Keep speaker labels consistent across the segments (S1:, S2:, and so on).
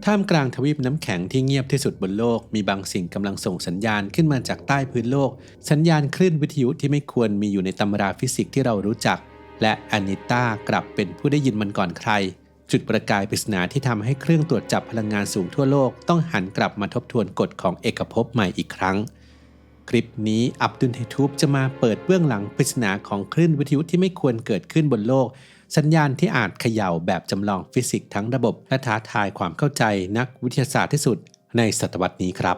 S1: ท่ามกลางทวีปน้ำแข็งที่เงียบที่สุดบนโลกมีบางสิ่งกำลังส่งสัญญาณขึ้นมาจากใต้พื้นโลกสัญญาณคลื่นวิทยุที่ไม่ควรมีอยู่ในตำราฟิสิกส์ที่เรารู้จักและอานิต้ากลับเป็นผู้ได้ยินมันก่อนใครจุดประกายปริศนาที่ทำให้เครื่องตรวจจับพลังงานสูงทั่วโลกต้องหันกลับมาทบทวนกฎของเอกภพใหม่อีกครั้งคลิปนี้อับดุล ไฮทูบจะมาเปิดเบื้องหลังปริศนาของคลื่นวิทยุที่ไม่ควรเกิดขึ้นบนโลกสัญญาณที่อาจเขย่าแบบจำลองฟิสิกส์ทั้งระบบและท้าทายความเข้าใจนักวิทยาศาสตร์ที่สุดในศตวรรษนี้ครับ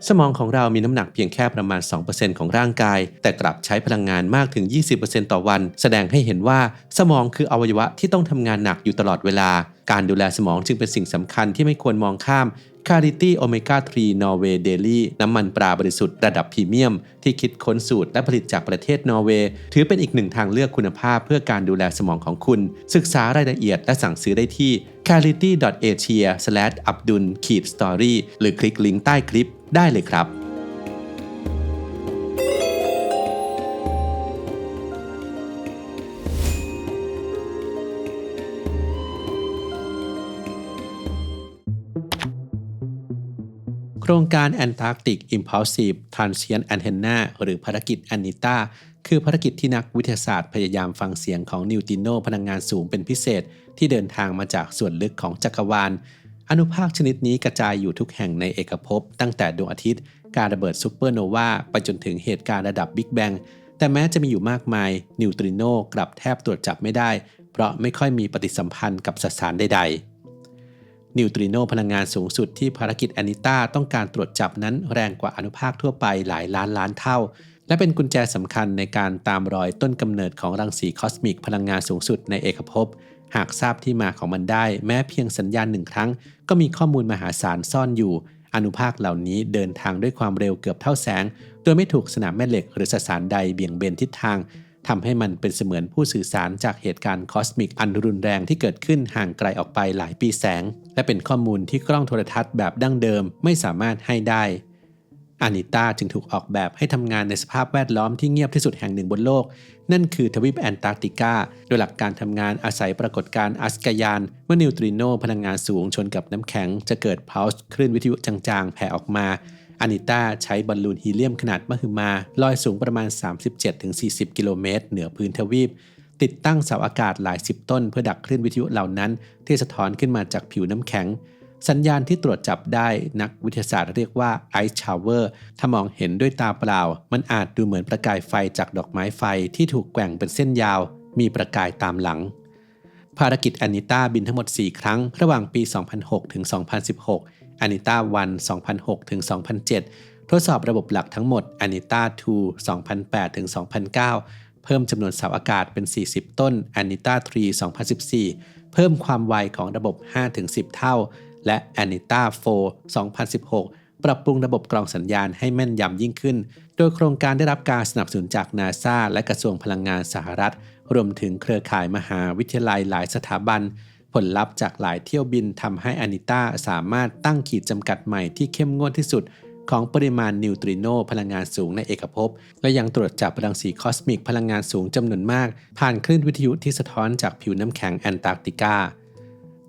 S1: สมองของเรามีน้ำหนักเพียงแค่ประมาณ 2% ของร่างกายแต่กลับใช้พลังงานมากถึง 20% ต่อวันแสดงให้เห็นว่าสมองคืออวัยวะที่ต้องทำงานหนักอยู่ตลอดเวลาการดูแลสมองจึงเป็นสิ่งสำคัญที่ไม่ควรมองข้าม Clarity Omega 3 Norway Daily น้ำมันปลาบริสุทธิ์ระดับพรีเมียมที่คิดค้นสูตรและผลิตจากประเทศนอร์เวย์ถือเป็นอีกหนึ่งทางเลือกคุณภาพเพื่อการดูแลสมองของคุณศึกษารายละเอียดและสั่งซื้อได้ที่ clarity.asia/abdul-story หรือคลิกลิงก์ใต้คลิปได้เลยครับโครงการ Antarctic Impulsive Transient Antenna หรือภารกิจอานิต้าคือภารกิจที่นักวิทยาศาสตร์พยายามฟังเสียงของนิวตริโนพลังงานสูงเป็นพิเศษที่เดินทางมาจากส่วนลึกของจักรวาลอนุภาคชนิดนี้กระจายอยู่ทุกแห่งในเอกภพตั้งแต่ดวงอาทิตย์การระเบิดซูเปอร์โนวาไปจนถึงเหตุการณ์ระดับบิ๊กแบงแต่แม้จะมีอยู่มากมายนิวตริโนกลับแทบตรวจจับไม่ได้เพราะไม่ค่อยมีปฏิสัมพันธ์กับสสารใดๆนิวตริโนพลังงานสูงสุดที่ภารกิจอานิต้าต้องการตรวจจับนั้นแรงกว่าอนุภาคทั่วไปหลายล้านล้านเท่าและเป็นกุญแจสำคัญในการตามรอยต้นกำเนิดของรังสีคอสมิกพลังงานสูงสุดในเอกภพหากทราบที่มาของมันได้แม้เพียงสัญญาณหนึ่งครั้งก็มีข้อมูลมหาศาลซ่อนอยู่อนุภาคเหล่านี้เดินทางด้วยความเร็วเกือบเท่าแสงโดยไม่ถูกสนามแม่เหล็กหรือสสารใดเบี่ยงเบนทิศทางทำให้มันเป็นเสมือนผู้สื่อสารจากเหตุการณ์คอสมิกอันรุนแรงที่เกิดขึ้นห่างไกลออกไปหลายปีแสงและเป็นข้อมูลที่กล้องโทรทัศน์แบบดั้งเดิมไม่สามารถให้ได้อานิต้าจึงถูกออกแบบให้ทำงานในสภาพแวดล้อมที่เงียบที่สุดแห่งหนึ่งบนโลกนั่นคือทวีปแอนตาร์กติกาโดยหลักการทำงานอาศัยปรากฏการณ์อัสกายานเมื่อนิวตริโนพลังงานสูงชนกับน้ำแข็งจะเกิดพัลส์คลื่นวิทยุจางๆแผ่ออกมาอานิต้าใช้บอลลูนฮีเลียมขนาดมหึมาลอยสูงประมาณ 37-40 กิโลเมตรเหนือพื้นทวีปติดตั้งเสาอากาศหลายสิบต้นเพื่อดักคลื่นวิทยุเหล่านั้นที่สะท้อนขึ้นมาจากผิวน้ำแข็งสัญญาณที่ตรวจจับได้นักวิทยาศาสตร์เรียกว่าไอซ์ชาวเวอร์ถ้ามองเห็นด้วยตาเปล่ามันอาจดูเหมือนประกายไฟจากดอกไม้ไฟที่ถูกแกว่งเป็นเส้นยาวมีประกายตามหลังภารกิจอานิต้าบินทั้งหมด4ครั้งระหว่างปี 2006 ถึง 2016อานิต้า1 2006 ถึง 2007ทดสอบระบบหลักทั้งหมดอานิต้า2 2008 ถึง 2009เพิ่มจำนวนเสาอากาศเป็น40ต้นอานิต้า3 2014เพิ่มความไวของระบบ 5-10 เท่าและ Anita 4 2016 ปรับปรุงระบบกรองสัญญาณให้แม่นยำยิ่งขึ้นโดยโครงการได้รับการสนับสนุนจาก NASA และกระทรวงพลังงานสหรัฐรวมถึงเครือข่ายมหาวิทยาลัยหลายสถาบันผลลัพธ์จากหลายเที่ยวบินทำให้ Anita สามารถตั้งขีดจำกัดใหม่ที่เข้มงวดที่สุดของปริมาณนิวตริโนพลังงานสูงในเอกภพและยังตรวจจับรังสีคอสมิกพลังงานสูงจำนวนมากผ่านคลื่นวิทยุที่สะท้อนจากผิวน้ำแข็งแอนตาร์กติกา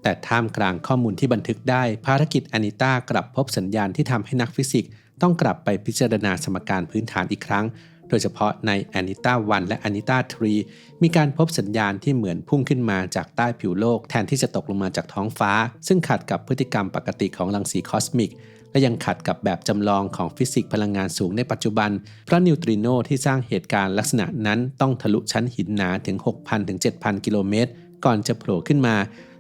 S1: แต่ท่ามกลางข้อมูลที่บันทึกได้ภารกิจอานิต้ากลับพบสัญญาณที่ทำให้นักฟิสิกส์ต้องกลับไปพิจารณาสมการพื้นฐานอีกครั้งโดยเฉพาะในอานิต้า1และอานิต้า3มีการพบสัญญาณที่เหมือนพุ่งขึ้นมาจากใต้ผิวโลกแทนที่จะตกลงมาจากท้องฟ้าซึ่งขัดกับพฤติกรรมปกติของรังสีคอสมิกและยังขัดกับแบบจำลองของฟิสิกส์พลังงานสูงในปัจจุบันเพราะนิวตริโนที่สร้างเหตุการณ์ลักษณะนั้นต้องทะลุชั้นหินหนาถึง 6,000 ถึง 7,000 กิโลเมตรก่อนจะโผล่ขึ้นมา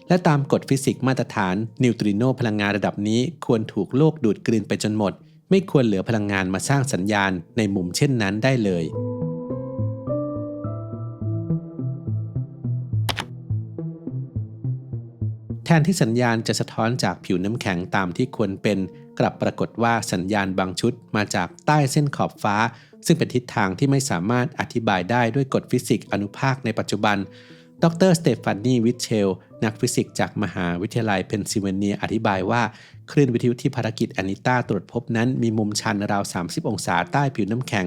S1: และตามกฎฟิสิกส์มาตรฐานนิวตริโนพลังงานระดับนี้ควรถูกโลกดูดกลืนไปจนหมดไม่ควรเหลือพลังงานมาสร้างสัญญาณในมุมเช่นนั้นได้เลยแทนที่สัญญาณจะสะท้อนจากผิวน้ำแข็งตามที่ควรเป็นกลับปรากฏว่าสัญญาณบางชุดมาจากใต้เส้นขอบฟ้าซึ่งเป็นทิศทางที่ไม่สามารถอธิบายได้ด้วยกฎฟิสิกส์อนุภาคในปัจจุบันดร.สเตฟานี วิทเชลนักฟิสิกส์จากมหาวิทยาลัยเพนซิลเวเนียอธิบายว่าคลื่นวิทยุที่ภารกิจอานิต้าตรวจพบนั้นมีมุมชันราว30องศาใต้ผิวน้ำแข็ง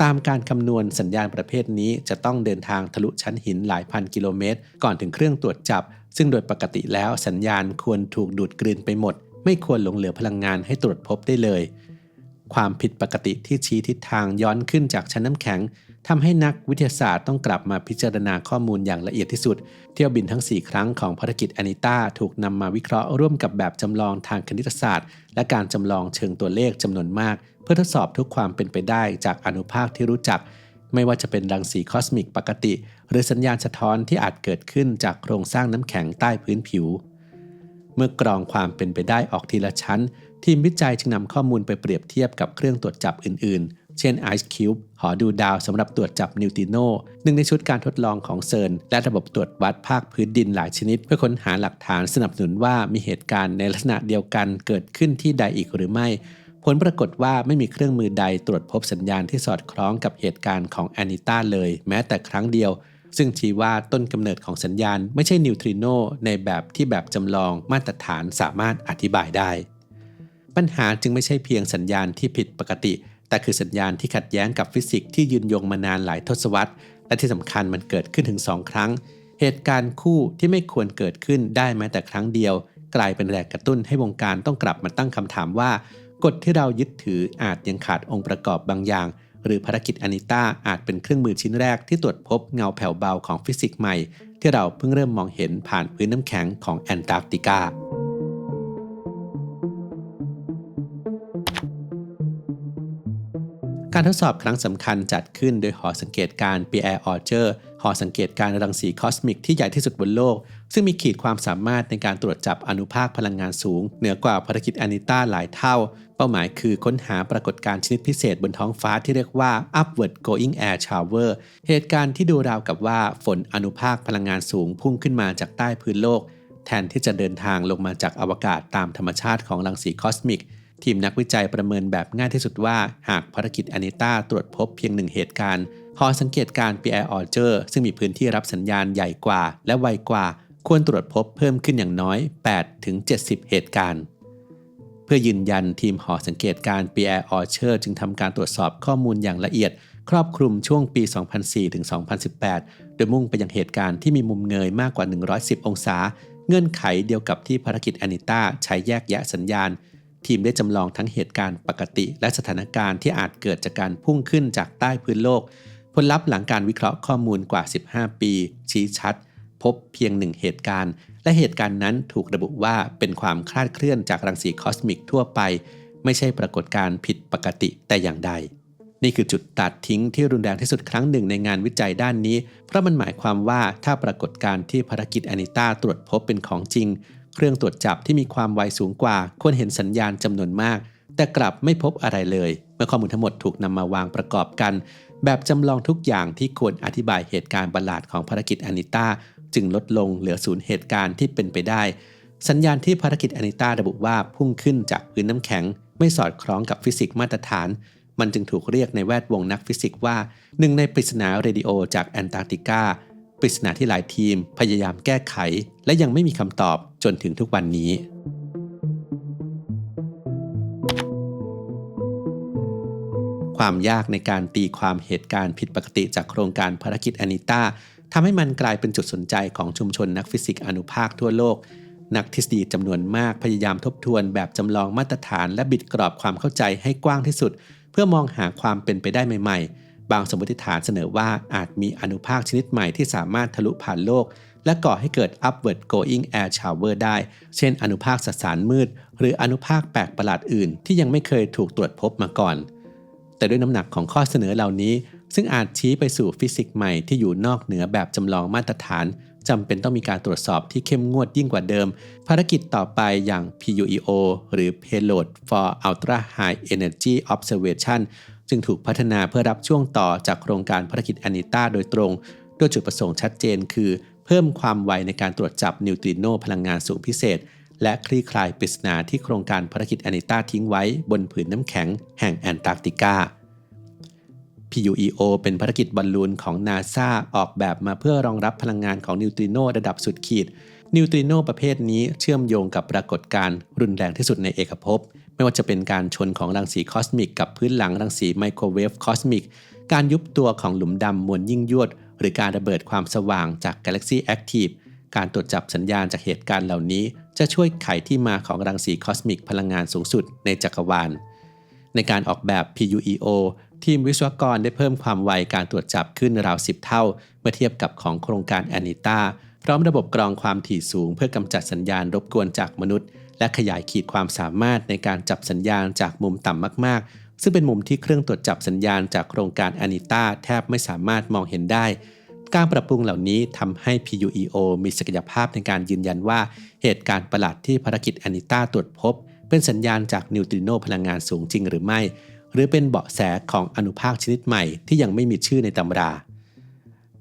S1: ตามการคำนวณสัญญาณประเภทนี้จะต้องเดินทางทะลุชั้นหินหลายพันกิโลเมตรก่อนถึงเครื่องตรวจจับซึ่งโดยปกติแล้วสัญญาณควรถูกดูดกลืนไปหมดไม่ควรหลงเหลือพลังงานให้ตรวจพบได้เลยความผิดปกติที่ชี้ทิศทางย้อนขึ้นจากชั้นน้ำแข็งทำให้นักวิทยาศาสตร์ต้องกลับมาพิจารณาข้อมูลอย่างละเอียดที่สุดเที่ยวบินทั้ง4ครั้งของภารกิจอานิต้าถูกนำมาวิเคราะห์ร่วมกับแบบจำลองทางคณิตศาสตร์และการจำลองเชิงตัวเลขจำนวนมากเพื่อทดสอบทุกความเป็นไปได้จากอานุภาคที่รู้จักไม่ว่าจะเป็นรังสีคอสมิกปกติหรือสัญญาณสะท้อนที่อาจเกิดขึ้นจากโครงสร้างน้ำแข็งใต้พื้นผิวเมื่อกรองความเป็นไปได้ออกทีละชั้นทีมวิจัยจึงนำข้อมูลไปเปรียบเทียบกับเครื่องตรวจจับอื่นๆเช่น Ice Cube หอดูดาวสำหรับตรวจจับนิวตริโนหนึ่งในชุดการทดลองของเซิร์นและระบบตรวจวัดภาคพื้นดินหลายชนิดเพื่อค้นหาหลักฐานสนับสนุนว่ามีเหตุการณ์ในลักษณะเดียวกันเกิดขึ้นที่ใดอีกหรือไม่ผลปรากฏว่าไม่มีเครื่องมือใดตรวจพบสัญญาณที่สอดคล้องกับเหตุการณ์ของอานิต้าเลยแม้แต่ครั้งเดียวซึ่งชี้ว่าต้นกำเนิดของสัญญาณไม่ใช่นิวตริโนในแบบที่แบบจำลองมาตรฐานสามารถอธิบายได้ปัญหาจึงไม่ใช่เพียงสัญญาณที่ผิดปกติแต่คือสัญญาณที่ขัดแย้งกับฟิสิกส์ที่ยืนยงมานานหลายทศวรรษและที่สำคัญมันเกิดขึ้นถึง2ครั้งเหตุการณ์คู่ที่ไม่ควรเกิดขึ้นได้แม้แต่ครั้งเดียวกลายเป็นแรงกระตุ้นให้วงการต้องกลับมาตั้งคำถามว่ากฎที่เรายึดถืออาจยังขาดองค์ประกอบบางอย่างหรือภารกิจอานิต้าอาจเป็นเครื่องมือชิ้นแรกที่ตรวจพบเงาแผ่วเบาของฟิสิกส์ใหม่ที่เราเพิ่งเริ่มมองเห็นผ่านพื้นน้ำแข็งของแอนตาร์กติกาการทดสอบครั้งสำคัญจัดขึ้นโดยหอสังเกตการณ์ Pierre Auger หอสังเกตการณ์รังสีคอสมิกที่ใหญ่ที่สุดบนโลกซึ่งมีขีดความสามารถในการตรวจจับอนุภาคพลังงานสูงเหนือกว่าภารกิจอานิต้าหลายเท่าเป้าหมายคือค้นหาปรากฏการณ์ชนิดพิเศษบนท้องฟ้าที่เรียกว่า Upward Going Air Shower เหตุการณ์ที่ดูราวกับว่าฝนอนุภาคพลังงานสูงพุ่งขึ้นมาจากใต้พื้นโลกแทนที่จะเดินทางลงมาจากอวกาศตามธรรมชาติของรังสีคอสมิกทีมนักวิจัยประเมินแบบง่ายที่สุดว่าหากภารกิจอานิต้าตรวจพบเพียงหนึ่งเหตุการณ์หอสังเกตการณ์ Pierre Auger ซึ่งมีพื้นที่รับสัญญาณใหญ่กว่าและไวกว่าควรตรวจพบเพิ่มขึ้นอย่างน้อย 8-70 เหตุการณ์เพื่อยืนยันทีมหอสังเกตการณ์ Pierre Auger จึงทำการตรวจสอบข้อมูลอย่างละเอียดครอบคลุมช่วงปี 2004-2018 โดยมุ่งไปยังเหตุการณ์ที่มีมุมเงยมากกว่า 110 องศาเงื่อนไขเดียวกับที่ภารกิจอานิต้าใช้แยกแยะสัญญาณทีมได้จำลองทั้งเหตุการณ์ปกติและสถานการณ์ที่อาจเกิดจากการพุ่งขึ้นจากใต้พื้นโลกผลลัพธ์หลังการวิเคราะห์ข้อมูลกว่า 15 ปีชี้ชัดพบเพียงหนึ่งเหตุการณ์และเหตุการณ์นั้นถูกระบุว่าเป็นความคลาดเคลื่อนจากรังสีคอสมิกทั่วไปไม่ใช่ปรากฏการณ์ผิดปกติแต่อย่างใดนี่คือจุดตัดทิ้งที่รุนแรงที่สุดครั้งหนึ่งในงานวิจัยด้านนี้เพราะมันหมายความว่าถ้าปรากฏการณ์ที่ภารกิจอานิต้าตรวจพบเป็นของจริงเครื่องตรวจจับที่มีความไวสูงกว่าควรเห็นสัญญาณจำนวนมากแต่กลับไม่พบอะไรเลยเมื่อข้อมูลทั้งหมดถูกนำมาวางประกอบกันแบบจำลองทุกอย่างที่ควรอธิบายเหตุการณ์ประหลาดของภารกิจอานิต้าจึงลดลงเหลือศูนย์เหตุการณ์ที่เป็นไปได้สัญญาณที่ภารกิจอานิต้าระบุว่าพุ่งขึ้นจากพื้นน้ำแข็งไม่สอดคล้องกับฟิสิกส์มาตรฐานมันจึงถูกเรียกในแวดวงนักฟิสิกส์ว่าหนึ่งในปริศนาเรดิโอจากแอนตาร์กติกาปริศนาที่หลายทีมพยายามแก้ไขและยังไม่มีคำตอบจนถึงทุกวันนี้ความยากในการตีความเหตุการณ์ผิดปกติจากโครงการภารกิจอานิต้าทำให้มันกลายเป็นจุดสนใจของชุมชนนักฟิสิกส์อนุภาคทั่วโลกนักทฤษฎีจำนวนมากพยายามทบทวนแบบจำลองมาตรฐานและบิดกรอบความเข้าใจให้กว้างที่สุดเพื่อมองหาความเป็นไปได้ใหม่ๆบางสมมติฐานเสนอว่าอาจมีอนุภาคชนิดใหม่ที่สามารถทะลุผ่านโลกและก่อให้เกิด Upward Going Air Shower ได้เช่นอนุภาคสสารมืดหรืออนุภาคแปลกประหลาดอื่นที่ยังไม่เคยถูกตรวจพบมาก่อนแต่ด้วยน้ำหนักของข้อเสนอเหล่านี้ซึ่งอาจชี้ไปสู่ฟิสิกส์ใหม่ที่อยู่นอกเหนือแบบจำลองมาตรฐานจำเป็นต้องมีการตรวจสอบที่เข้มงวดยิ่งกว่าเดิมภารกิจต่อไปอย่าง PUEO หรือ Payload for Ultra High Energy Observation จึงถูกพัฒนาเพื่อรับช่วงต่อจากโครงการภารกิจอานิต้าโดยตรงโดยจุดประสงค์ชัดเจนคือเพิ่มความไวในการตรวจจับนิวตริโนพลังงานสูงพิเศษและคลี่คลายปริศนาที่โครงการภารกิจอานิต้าทิ้งไว้บนผืนน้ำแข็งแห่งแอนตาร์กติกา PUEO เป็นภารกิจบอลลูนของ NASA ออกแบบมาเพื่อรองรับพลังงานของนิวตริโนระดับสุดขีดนิวตริโนประเภทนี้เชื่อมโยงกับปรากฏการณ์รุนแรงที่สุดในเอกภพไม่ว่าจะเป็นการชนของรังสีคอสมิกกับพื้นหลังรังสีไมโครเวฟคอสมิก การยุบตัวของหลุมดำมวลยิ่งยวดหรือการระเบิดความสว่างจาก Galaxy Active การตรวจจับสัญญาณจากเหตุการณ์เหล่านี้จะช่วยไขที่มาของรังสีคอสมิกพลังงานสูงสุดในจักรวาลในการออกแบบ PUEO ทีมวิศวกรได้เพิ่มความไวการตรวจจับขึ้นราว 10 เท่าเมื่อเทียบกับของโครงการ Anita พร้อมระบบกรองความถี่สูงเพื่อกำจัดสัญญาณรบกวนจากมนุษย์และขยายขีดความสามารถในการจับสัญญาณจากมุมต่ำมากๆซึ่งเป็นมุมที่เครื่องตรวจจับสัญญาณจากโครงการ Anita แทบไม่สามารถมองเห็นได้การปรับปรุงเหล่านี้ทำให้ PUEO มีศักยภาพในการยืนยันว่าเหตุการณ์ประหลาดที่ภารกิจ Anita ตรวจพบเป็นสัญญาณจากนิวตริโนพลังงานสูงจริงหรือไม่หรือเป็นเบาะแสของอนุภาคชนิดใหม่ที่ยังไม่มีชื่อในตำรา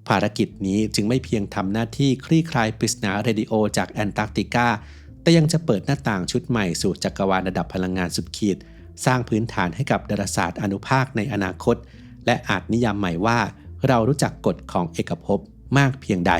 S1: ภารกิจนี้จึงไม่เพียงทำหน้าที่คลี่คลายปริศนาเรดิโอจากแอนตาร์กติกาแต่ยังจะเปิดหน้าต่างชุดใหม่สู่จักรวาลระดับพลังงานสุดขีดสร้างพื้นฐานให้กับดาราศาสตร์อนุภาคในอนาคตและอาจนิยามใหม่ว่าเรารู้จักกฎของเอกภพมากเพียงใด